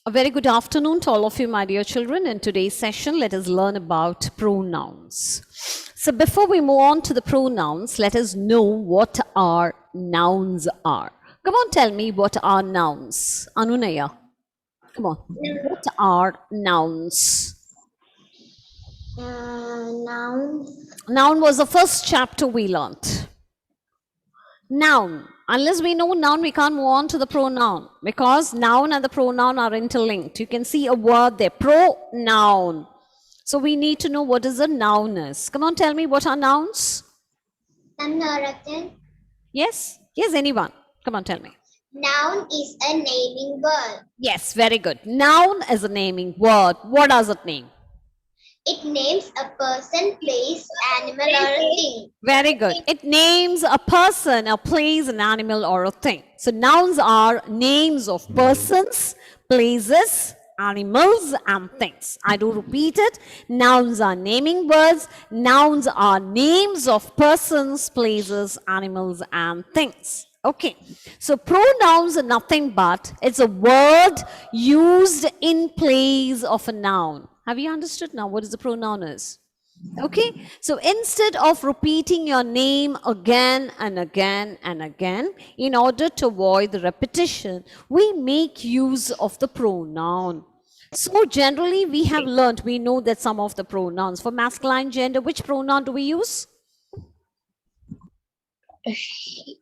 A very good afternoon to all of you, my dear children. In today's session, let us learn about pronouns. So before we move on to the pronouns, let us know what our nouns are. Come on, tell me what are nouns. Anunaya, come on. What are nouns? Noun. Noun was the first chapter we learnt. Noun. Unless we know noun, we can't move on to the pronoun because noun and the pronoun are interlinked. You can see a word there, pronoun. So we need to know what is a noun is. Come on, tell me what are nouns? Yes? Yes, anyone. Come on, tell me. Noun is a naming word. Yes, very good. Noun is a naming word. What does it name? It names a person, place, animal, or a thing. Very good. It names a person, a place, an animal, or a thing. So nouns are names of persons, places, animals, and things. I do repeat it. Nouns are naming words. Nouns are names of persons, places, animals, and things. Okay, so pronouns are nothing but it's a word used in place of a noun. Have you understood now what is the pronoun is? Okay, so instead of repeating your name again and again and again, in order to avoid the repetition, we make use of the pronoun. So generally we have learned, we know that some of the pronouns for masculine gender, which pronoun do we use? He.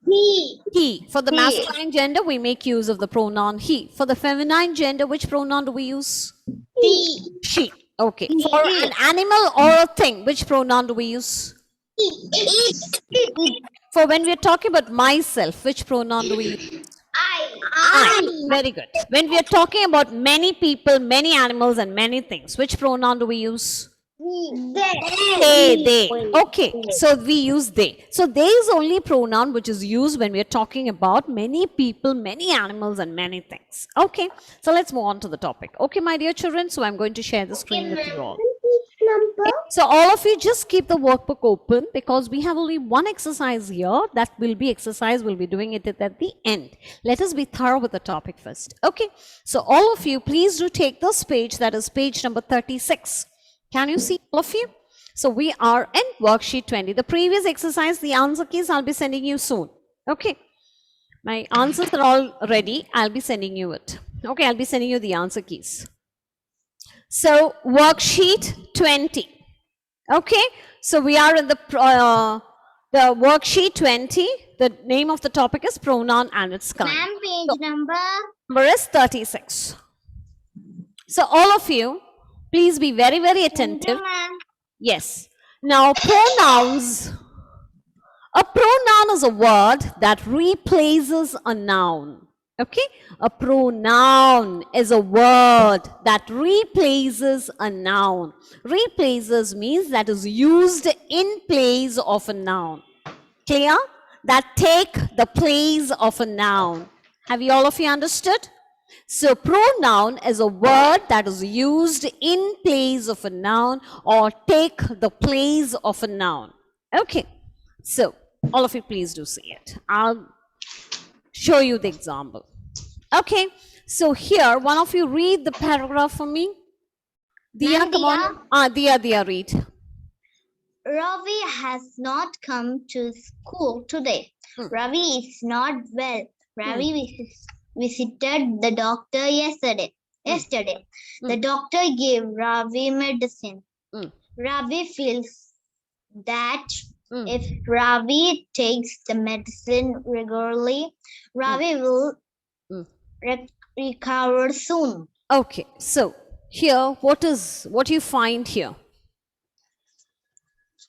He. For the masculine gender, we make use of the pronoun he. For the feminine gender, which pronoun do we use? She. She. Okay. For an animal or a thing, which pronoun do we use? It. For when we're talking about myself, which pronoun do we use? I. Very good. When we are talking about many people, many animals, and many things, which pronoun do we use? They. Okay, so we use they. So they is only pronoun which is used when we are talking about many people, many animals, and many things. Okay, so let's move on to the topic. Okay, my dear children, so I'm going to share the screen with you all. Okay, so all of you just keep the workbook open because we have only one exercise here. That will be exercise. We'll be doing it at the end. Let us be thorough with the topic first. Okay, so all of you, please do take this page. That is page number 36. Can you see all of you? So we are in worksheet 20. The previous exercise, the answer keys, I'll be sending you soon. Okay. My answers are all ready. I'll be sending you it. Okay, I'll be sending you the answer keys. So worksheet 20. Okay. So we are in the worksheet 20. The name of the topic is pronoun and its kind. Ma'am, page So, number is 36. So all of you, please be very, very attentive. Yes. Now, pronouns. A pronoun is a word that replaces a noun. Okay? A pronoun is a word that replaces a noun. Replaces means that is used in place of a noun. Clear? That take the place of a noun. Have you all of you understood? So pronoun is a word that is used in place of a noun or take the place of a noun. Okay, so all of you please do see it. I'll show you the example. Okay, so here one of you read the paragraph for me. Dia, come on. Dia, read. Ravi has not come to school today. Ravi is not well. Ravi visited the doctor yesterday. The doctor gave Ravi medicine. Ravi feels that if Ravi takes the medicine regularly, Ravi will recover soon. Okay, so here what you find here?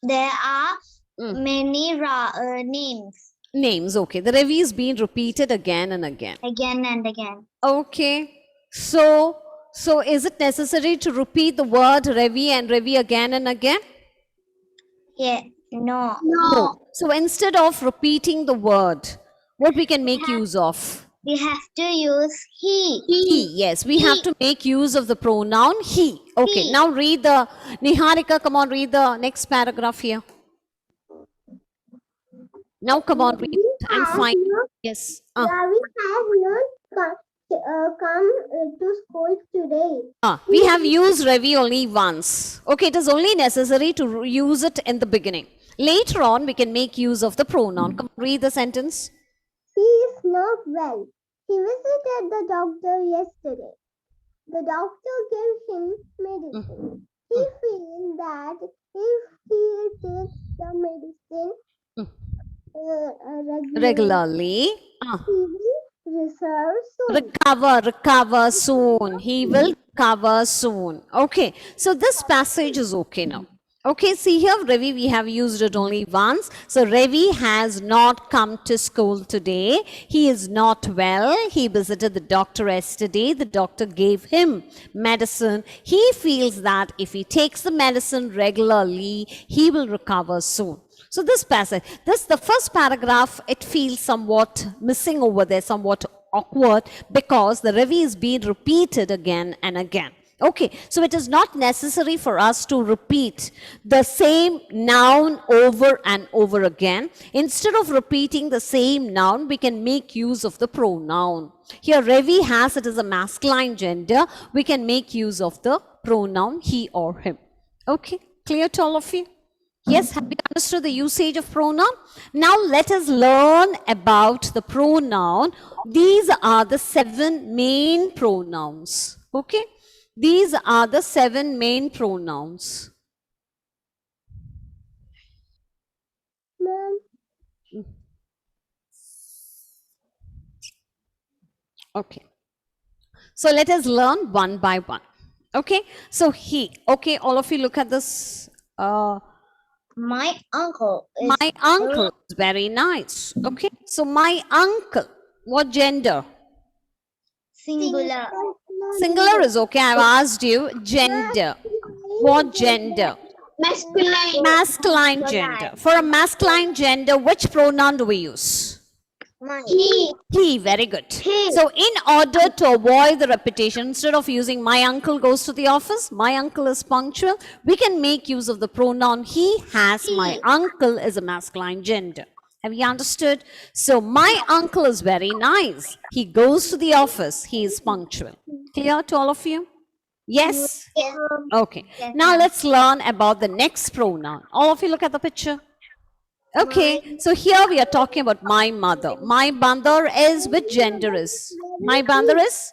There are many names. Names, okay. The Ravi is being repeated again and again. Again and again. Okay. So is it necessary to repeat the word Ravi and Ravi again and again? Yeah. No. So instead of repeating the word, what we can make use of? We have to use he. He, yes. We have to make use of the pronoun he. Okay. He. Now read the, Niharika, come on, read the next paragraph here. Now come on, read. I'm fine. Yes. Ravi has not come to school today. We have used Ravi only once. Okay, it is only necessary to use it in the beginning. Later on, we can make use of the pronoun. Come read the sentence. He is not well. He visited the doctor yesterday. The doctor gave him medicine. He feels that if he takes the medicine Regularly. he will Recover soon. He will recover soon. Okay, so this passage is okay now. Okay, see here, Ravi, we have used it only once. So Ravi has not come to school today. He is not well. He visited the doctor yesterday. The doctor gave him medicine. He feels that if he takes the medicine regularly, he will recover soon. So this passage, the first paragraph, it feels somewhat missing over there, somewhat awkward, because the Ravi is being repeated again and again. Okay, so it is not necessary for us to repeat the same noun over and over again. Instead of repeating the same noun, we can make use of the pronoun. Here, Ravi has it as a masculine gender. We can make use of the pronoun he or him. Okay, clear to all of you? Yes, have you understood the usage of pronoun? Now let us learn about the pronoun. These are the 7 main pronouns. Okay, these are the 7 main pronouns. Ma'am. Okay, so let us learn one by one. Okay, so he. Okay, all of you look at this. My uncle is My uncle is very nice. Okay, so my uncle, what gender? singular. Singular is okay. I've asked you gender. What gender? Masculine. Masculine gender. For a masculine gender, which pronoun do we use? He. Very good. So in order to avoid the repetition, instead of using my uncle goes to the office, my uncle is punctual, we can make use of the pronoun he has. My uncle is a masculine gender. Have you understood? So my uncle is very nice. He goes to the office. He is punctual. Clear to all of you? Yes? Okay. Now let's learn about the next pronoun. All of you look at the picture. Okay, so here we are talking about my mother. My mother is, which gender is? My mother is?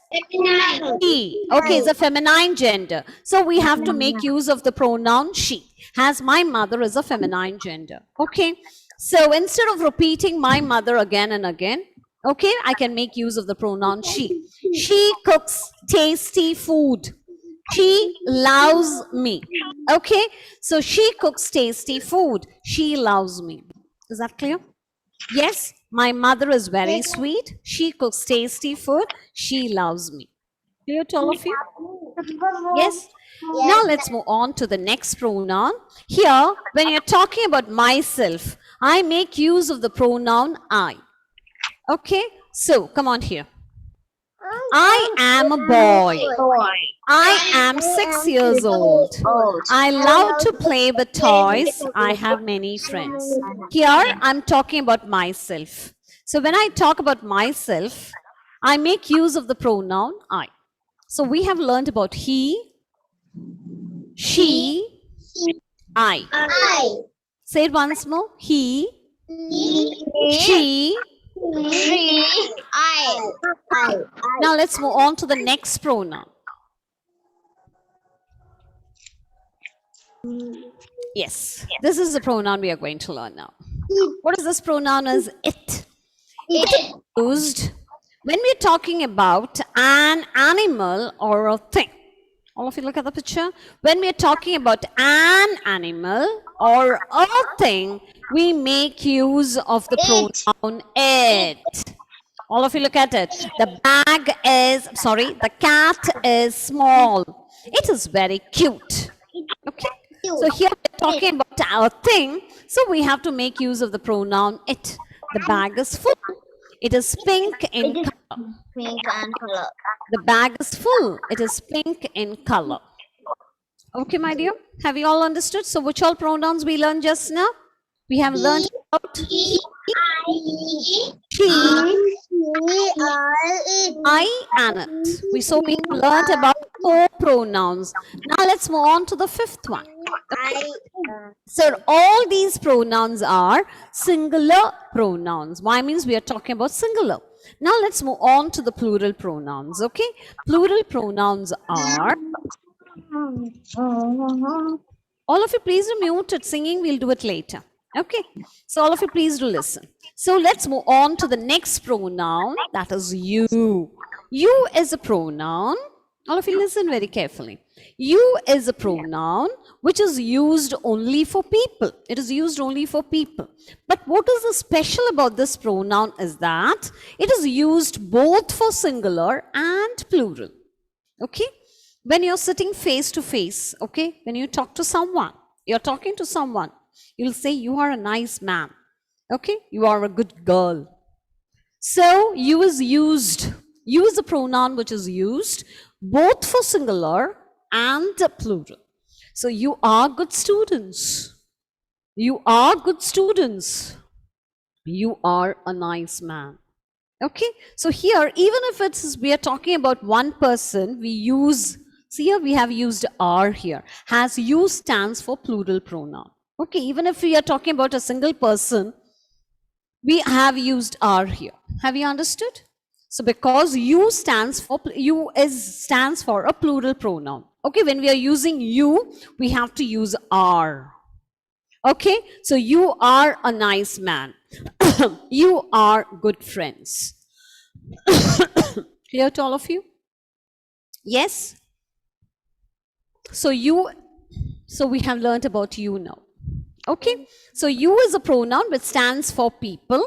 She. Okay, it's a feminine gender. So we have to make use of the pronoun she. As my mother is a feminine gender. Okay, so instead of repeating my mother again and again, okay, I can make use of the pronoun she. She cooks tasty food. She loves me. Okay, so she cooks tasty food. She loves me. Is that clear? Yes, my mother is very sweet. She cooks tasty food. She loves me. Clear to all of you? Yes. Now let's move on to the next pronoun. Here, when you're talking about myself, I make use of the pronoun I. Okay, so come on here. I am a boy. I am 6 years old. I love to play with toys. I have many friends. Here I'm talking about myself. So when I talk about myself, I make use of the pronoun I. So we have learned about he, she, I. Say it once more. He, she. Now let's move on to the next pronoun. Yes, this is the pronoun we are going to learn now. What is this pronoun? Is it? It is used when we're talking about an animal or a thing. All of you look at the picture. When we're talking about an animal or a thing, we make use of the pronoun it. All of you look at it. The cat is small. It is very cute. Okay. So here we're talking about our thing. So we have to make use of the pronoun it. The bag is full. It is pink in color. The bag is full. It is pink in color. Okay, my dear. Have you all understood? So which all pronouns we learned just now? We have learned about he, she, I and it. So we have learned about 4 pronouns. Now let's move on to the 5th one. So all these pronouns are singular pronouns. Why means we are talking about singular. Now let's move on to the plural pronouns. Okay, plural pronouns are. All of you please mute it. Singing we'll do it later. Okay, so all of you please do listen. So let's move on to the next pronoun, that is you. You is a pronoun. All of you listen very carefully. You is a pronoun which is used only for people. It is used only for people. But what is the special about this pronoun is that it is used both for singular and plural. Okay? When you're sitting face to face, okay? When you talk to someone, you're talking to someone, you'll say, you are a nice man. Okay? You are a good girl. So, you is used. You is a pronoun which is used both for singular and plural. So, you are good students. You are good students. You are a nice man. Okay? So, here, even if we are talking about one person, we use, see here we have used are here. Has you stands for plural pronoun. Okay? Even if we are talking about a single person, we have used are here. Have you understood? So because you stands for a plural pronoun. Okay, when we are using you, we have to use are. Okay, so you are a nice man. You are good friends. Clear to all of you? Yes? So we have learned about you now. Okay, so you is a pronoun which stands for people.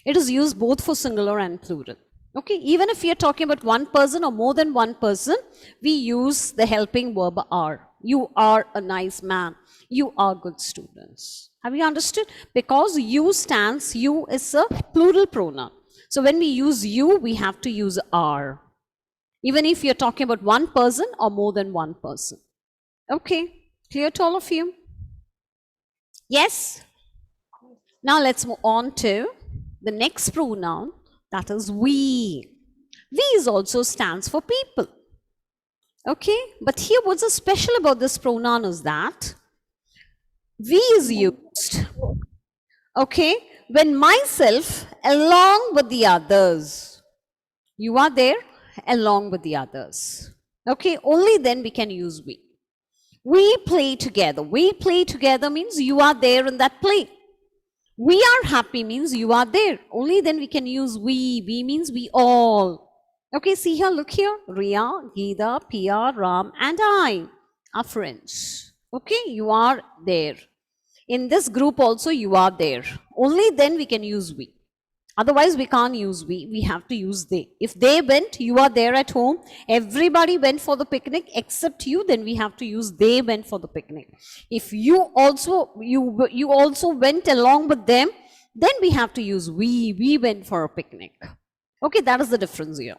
It is used both for singular and plural. Okay, even if we are talking about one person or more than one person, we use the helping verb are. You are a nice man. You are good students. Have you understood? Because you is a plural pronoun. So when we use you, we have to use are. Even if you're talking about one person or more than one person. Okay, clear to all of you? Yes? Now let's move on to the next pronoun, that is we. We is also stands for people. Okay, but here what's so special about this pronoun is that we is used, okay, when myself along with the others. You are there along with the others. Okay, only then we can use we. We play together. We play together means you are there in that play. We are happy means you are there. Only then we can use we. We means we all. Okay, see here, look here. Ria, Geeta, Pia, Ram and I are friends. Okay, you are there. In this group also you are there. Only then we can use we. Otherwise we can't use we have to use they. If they went, you are there at home, everybody went for the picnic except you, then we have to use they went for the picnic. If you also went along with them, then we have to use we went for a picnic. Okay, that is the difference here.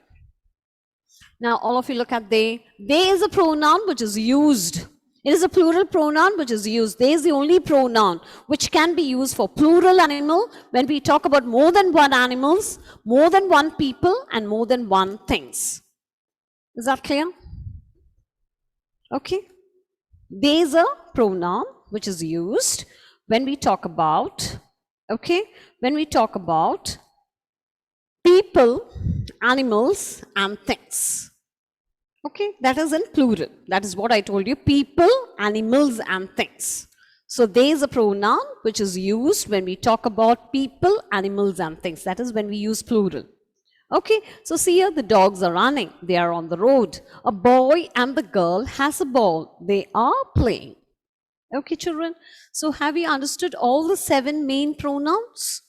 Now all of you look at they. They is a pronoun which is used. It is a plural pronoun which is used. They is the only pronoun which can be used for plural animal when we talk about more than one animals, more than one people, and more than one things. Is that clear? Okay. They is a pronoun which is used when we talk about, okay, when we talk about people, animals, and things. Okay, that is in plural. That is what I told you, people, animals and things. So there is a pronoun which is used when we talk about people, animals and things. That is when we use plural. Okay, so see here the dogs are running. They are on the road. A boy and the girl has a ball. They are playing. Okay, children. So have you understood all the 7 main pronouns?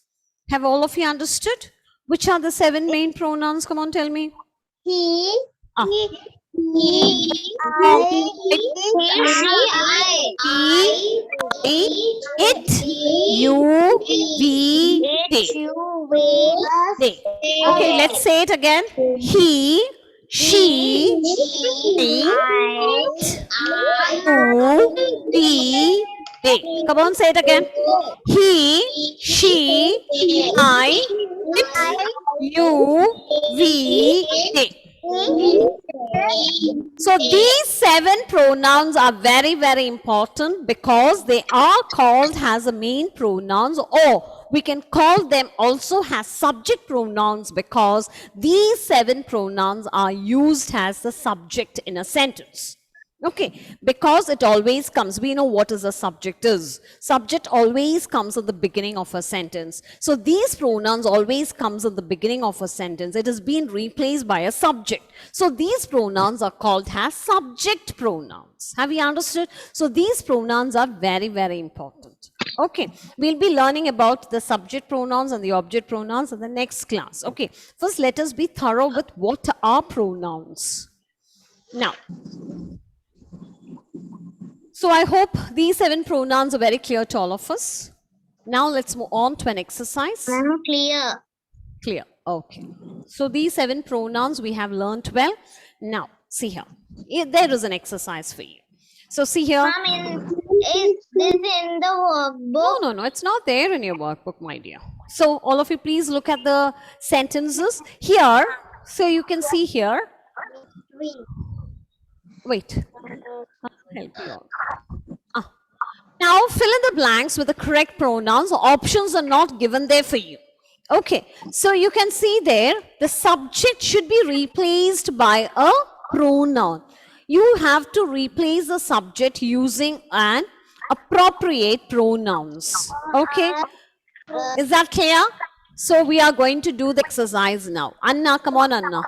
Have all of you understood? Which are the 7 main pronouns? Come on, tell me. He, Ah. he, it, you, we, they. Okay, let's say it again. He, she, it, you, we, they. Come on, say it again. He, she, I, it, you, we, they. So these 7 pronouns are very, very important because they are called as a main pronouns, or we can call them also as subject pronouns because these 7 pronouns are used as the subject in a sentence. Okay, because it always comes, we know what is a subject is. Subject always comes at the beginning of a sentence. So these pronouns always comes at the beginning of a sentence. It has been replaced by a subject. So these pronouns are called as subject pronouns. Have you understood? So these pronouns are very, very important. Okay, we'll be learning about the subject pronouns and the object pronouns in the next class. Okay, first let us be thorough with what are pronouns. Now, so I hope these 7 pronouns are very clear to all of us. Now let's move on to an exercise. Clear. Clear. Okay. So these 7 pronouns we have learned well. Now, see here. There is an exercise for you. So see here. Is this in the workbook? No, it's not there in your workbook, my dear. So all of you please look at the sentences here. So you can see here. Wait. I'll help you all. Now fill in the blanks with the correct pronouns. Options are not given there for you. Okay, so you can see there the subject should be replaced by a pronoun. You have to replace the subject using an appropriate pronouns. Okay, is that clear? So we are going to do the exercise now. Anna, come on, Anna.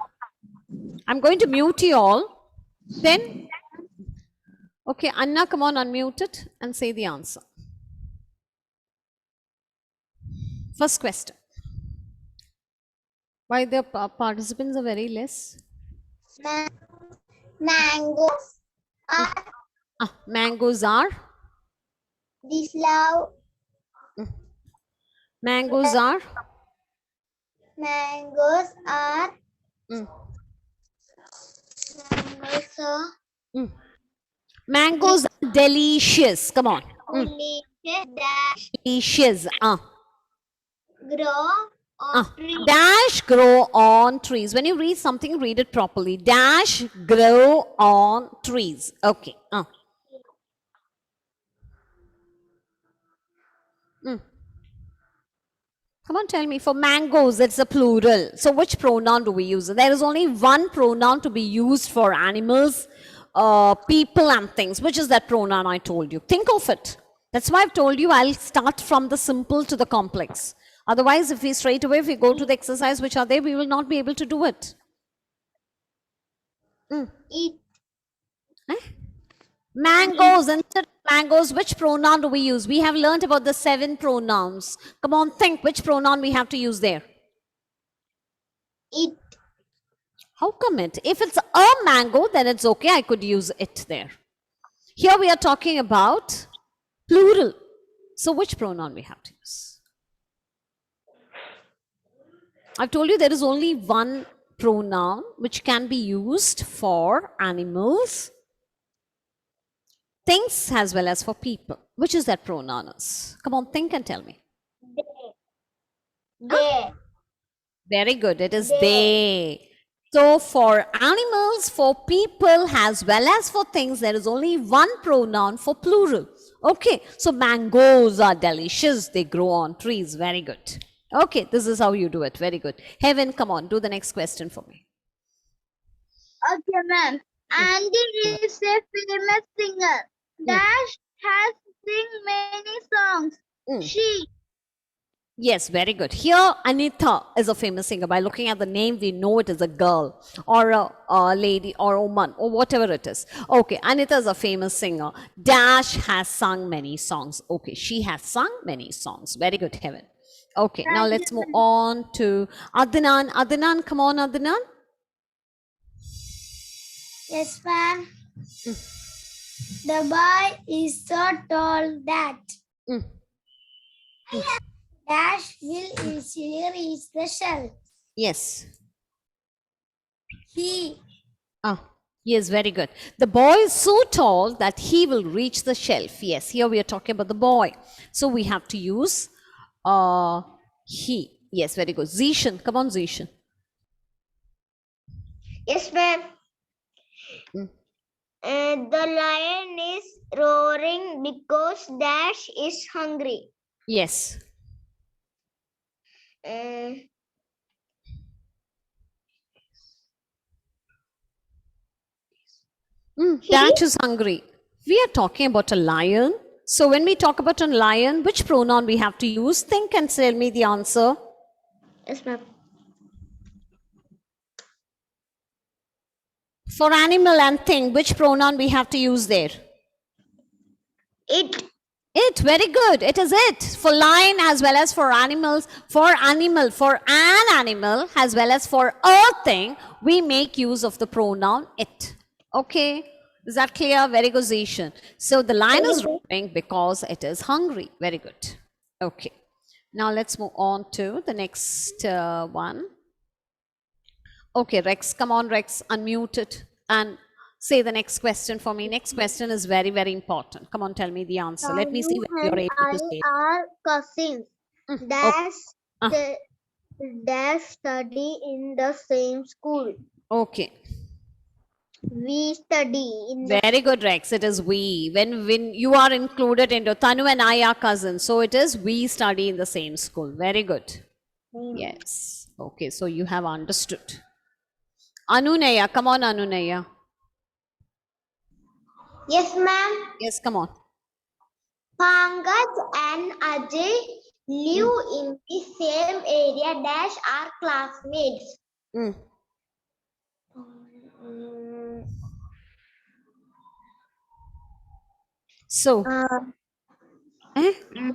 I'm going to mute you all. Then, okay, Anna, come on, unmute it and say the answer. First question. Why the participants are very less? Mangoes are Mangoes are? dislove. Mangoes are? Mangoes are. Mm. Mangoes are. Mangoes are delicious. Come on. Dash Delicious. grow on trees. Dash grow on trees. When you read something, read it properly. Dash grow on trees. Okay. Come on, tell me. For mangoes, it's a plural. So which pronoun do we use? There is only one pronoun to be used for animals, people and things. Which is that pronoun I told you? Think of it. That's why I've told you I'll start from the simple to the complex. Otherwise, if we straight away, if we go to the exercise which are there, we will not be able to do it. Eat. Mangoes, instead of mangoes, which pronoun do we use? We have learned about the 7 pronouns. Come on, think which pronoun we have to use there. It. How come it? If it's a mango, then it's okay. I could use it there. Here we are talking about plural. So which pronoun we have to use? I've told you there is only one pronoun which can be used for animals, things as well as for people. Which is that pronoun is? Come on, think and tell me. They. Very good. It is they. So for animals, for people as well as for things, there is only one pronoun for plural. Okay. So mangoes are delicious. They grow on trees. Very good. Okay. This is how you do it. Very good. Heaven, come on. Do the next question for me. Okay, ma'am. Andy is a famous singer. Dash has sing many songs. She. Yes, very good. Here, Anita is a famous singer. By looking at the name, we know it is a girl or a lady or a woman or whatever it is. Okay, Anita is a famous singer. Dash has sung many songs. Okay, she has sung many songs. Very good, Heaven. Okay, now let's move on to Adnan. Adnan, come on, Adnan. Yes, ma'am. The boy is so tall that Dash will easily reach the shelf. Yes. He Yes, very good. The boy is so tall that he will reach the shelf. Yes, here we are talking about the boy. So we have to use he. Yes, very good. Zishan, come on, Zishan. Yes, ma'am. Mm. The lion is roaring because Dash is hungry. Yes. Dash is hungry. We are talking about a lion. So when we talk about a lion, which pronoun we have to use? Think and tell me the answer. Yes, ma'am. For animal and thing, which pronoun we have to use there? It. It, very good. It is it. For lion as well as for animals, for an animal as well as for a thing, we make use of the pronoun it. Okay. Is that clear? Very good, Zishan. So the lion is roaring because it is hungry. Very good. Okay. Now let's move on to the next one. Okay, Rex, come on, Rex, unmute it and say the next question for me. Next question is very, very important. Come on, tell me the answer. Let me see whether you're able to say it. Are cousins. Okay. Dash study in the same school. Okay. We study in the Very good, Rex. It is we. When you are included into Tanu and I are cousins. So it is we study in the same school. Very good. Yes. Okay, so you have understood. Anunaya, come on, Anunaya. Yes, ma'am. Yes, come on. Pankaj and Ajay live in the same area. Dash are classmates. So,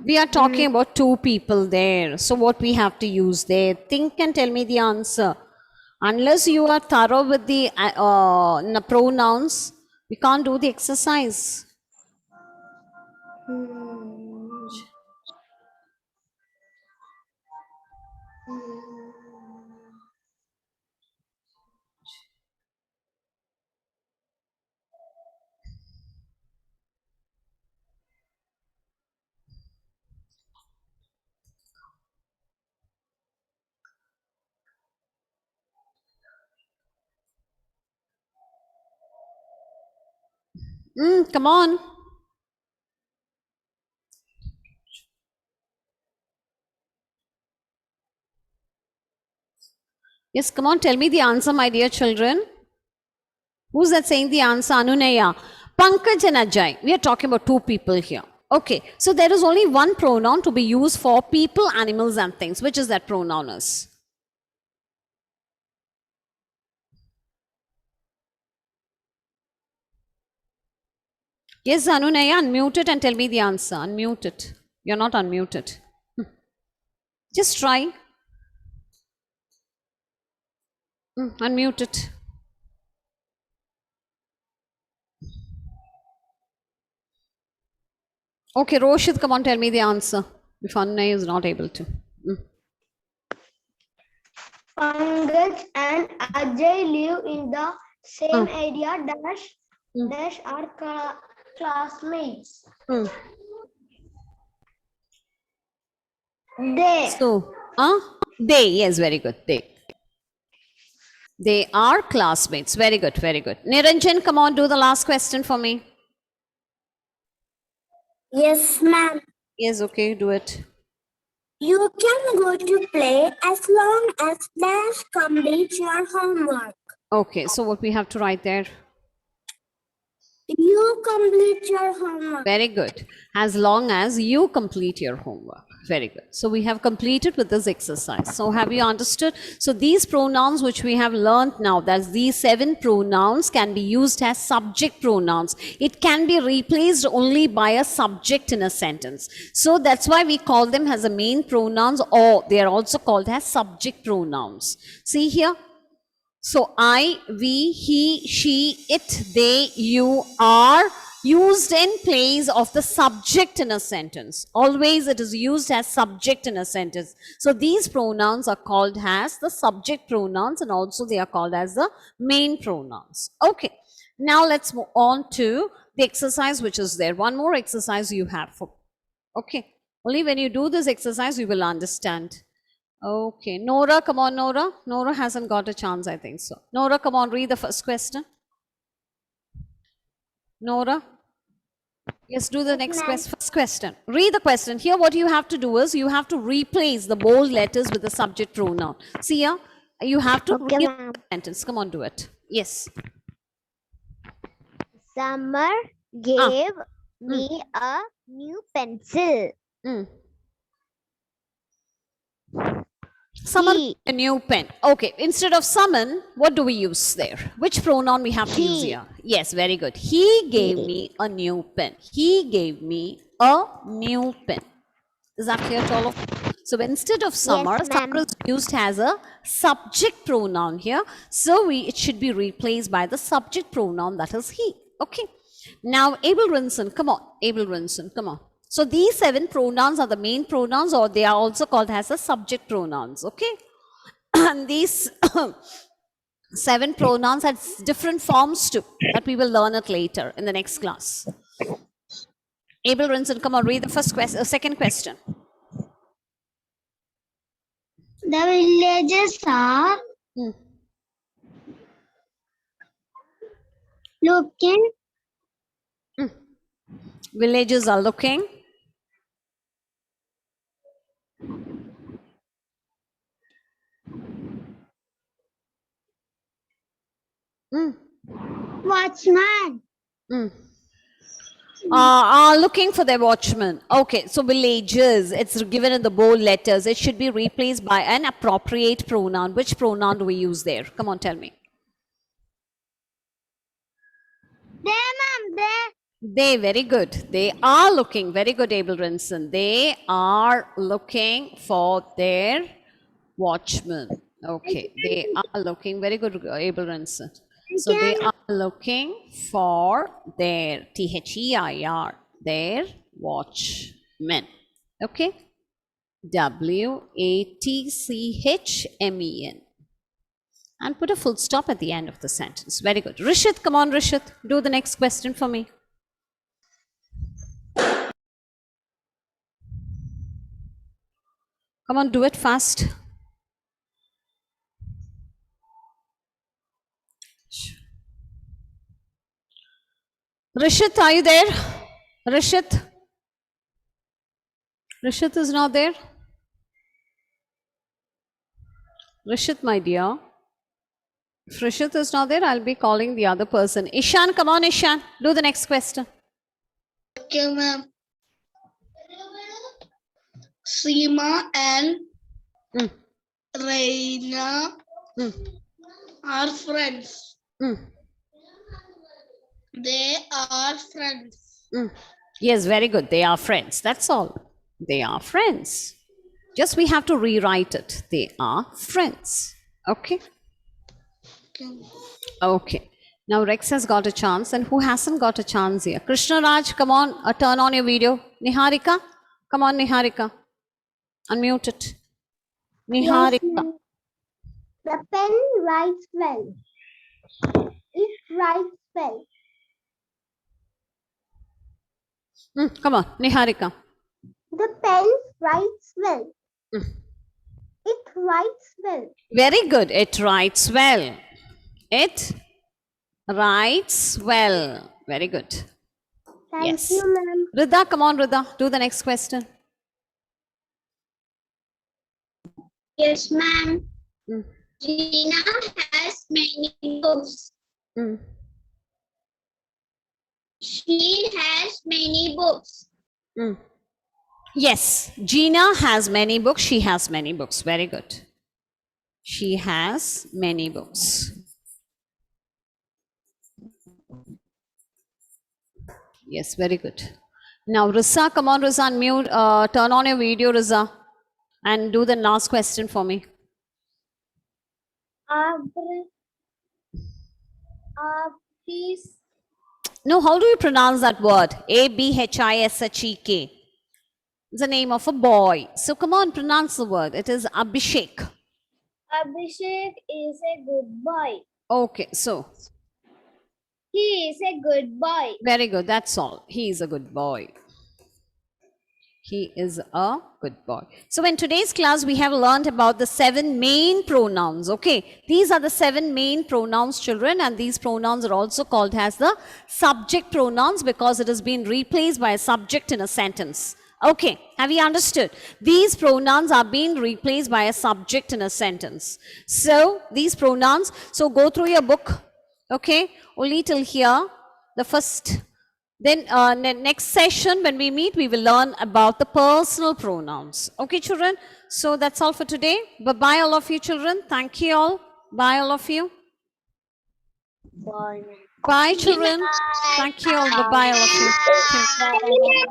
we are talking about two people there. So, what we have to use there? Think and tell me the answer. Unless you are thorough with the pronouns, we can't do the exercise. Come on. Yes, come on, tell me the answer, my dear children. Who's that saying the answer? Anunaya. Pankaj and Ajay. We are talking about two people here. Okay, so there is only one pronoun to be used for people, animals, and things. Which is that pronoun is? Yes, Anunaya, unmute it and tell me the answer. Unmute it. You're not unmuted. Just try. Unmute it. Okay, Roshit, come on, tell me the answer. If Anunaya is not able to. Pankaj and Ajay live in the same area. Dash are classmates. They. So, they, yes, very good. They are classmates. Very good, very good. Niranjan, come on, do the last question for me. Yes, ma'am. Yes, okay, do it. You can go to play as long as Dash completes your homework. Okay, so what we have to write there? You complete your homework. Very good. As long as you complete your homework. Very good. So we have completed with this exercise. So have you understood? So these pronouns which we have learned now, that these 7 pronouns can be used as subject pronouns. It can be replaced only by a subject in a sentence. So that's why we call them as the main pronouns, or they are also called as subject pronouns. See here. So I, we, he, she, it, they, you are used in place of the subject in a sentence. Always it is used as subject in a sentence. So these pronouns are called as the subject pronouns, and also they are called as the main pronouns. Okay. Now let's move on to the exercise which is there. One more exercise you have for. Okay. Only when you do this exercise, you will understand. Okay. Nora, come on, Nora. Nora hasn't got a chance, I think so. Nora, come on, read the first question. Nora. Yes, do the next first question. Read the question. Here, what you have to do is you have to replace the bold letters with the subject pronoun. See here, you have to Okay, read ma'am. the sentence. Come on, do it. Yes. Summer gave me a new pencil. Mm. Summon He. a new pen. Okay, instead of summon, what do we use there? Which pronoun we have to use He. here? Yes, very good. He gave me a new pen. He gave me a new pen. Is that clear to all of you? So instead of summer, Yes, ma'am. summer is used as a subject pronoun here. So it should be replaced by the subject pronoun, that is he. Okay. Now, Abel Rinson, come on. Abel Rinson, come on. So these 7 pronouns are the main pronouns, or they are also called as the subject pronouns. Okay. And these 7 pronouns have different forms too, that we will learn it later in the next class. Abel Rinson, come on, read the first question, second question. The villages are looking. Villages are looking. Watchman. Are looking for their watchman. Okay, so villages, it's given in the bold letters. It should be replaced by an appropriate pronoun. Which pronoun do we use there? Come on, tell me. There, ma'am, there. They, very good. They are looking, very good, Abel Rinson. They are looking for their watchman. Okay, they are looking, very good, Abel Rinson. So they are looking for their, THEIR, their watchmen. Okay, WATCHMEN. And put a full stop at the end of the sentence. Very good. Rishit, come on, Rishit. Do the next question for me. Come on, do it fast. Rishit, are you there? Rishit? Rishit is not there? Rishit, my dear. If Rishit is not there, I'll be calling the other person. Ishan, come on, Ishan. Do the next question. Okay, ma'am. Seema and Reina are friends. They are friends. Yes, very good. They are friends. That's all. They are friends. Just we have to rewrite it. They are friends. Okay? Okay. Now Rex has got a chance, and who hasn't got a chance here? Krishna Raj, come on, turn on your video. Niharika, come on, Niharika. Unmute it. Niharika. Yes, the pen writes well. It writes well. Come on, Niharika. The pen writes well. It writes well. Very good. It writes well. It writes well. Very good. Thank you, ma'am. Rida, come on, Rida. Do the next question. Yes, ma'am. Gina has many books. She has many books. Yes, Gina has many books. She has many books. Very good. She has many books. Yes, very good. Now, Risa, come on, Risa, unmute. Turn on your video, Risa, and do the last question for me. No, how do you pronounce that word? Abhishek. It's the name of a boy. So come on, pronounce the word. It is Abhishek. Abhishek is a good boy. Okay, so He is a good boy. Very good. That's all. He is a good boy. He is a good boy. So in today's class, we have learned about the 7 main pronouns. Okay. These are the 7 main pronouns, children. And these pronouns are also called as the subject pronouns because it has been replaced by a subject in a sentence. Okay. Have you understood? These pronouns are being replaced by a subject in a sentence. So these pronouns, so go through your book. Okay. Only till here. The first. Then next session when we meet, we will learn about the personal pronouns. Okay, children? So that's all for today. Bye-bye all of you, children. Thank you all. Bye all of you. Bye. Bye, children. Thank you all. Bye-bye all of you. Thank you. Bye.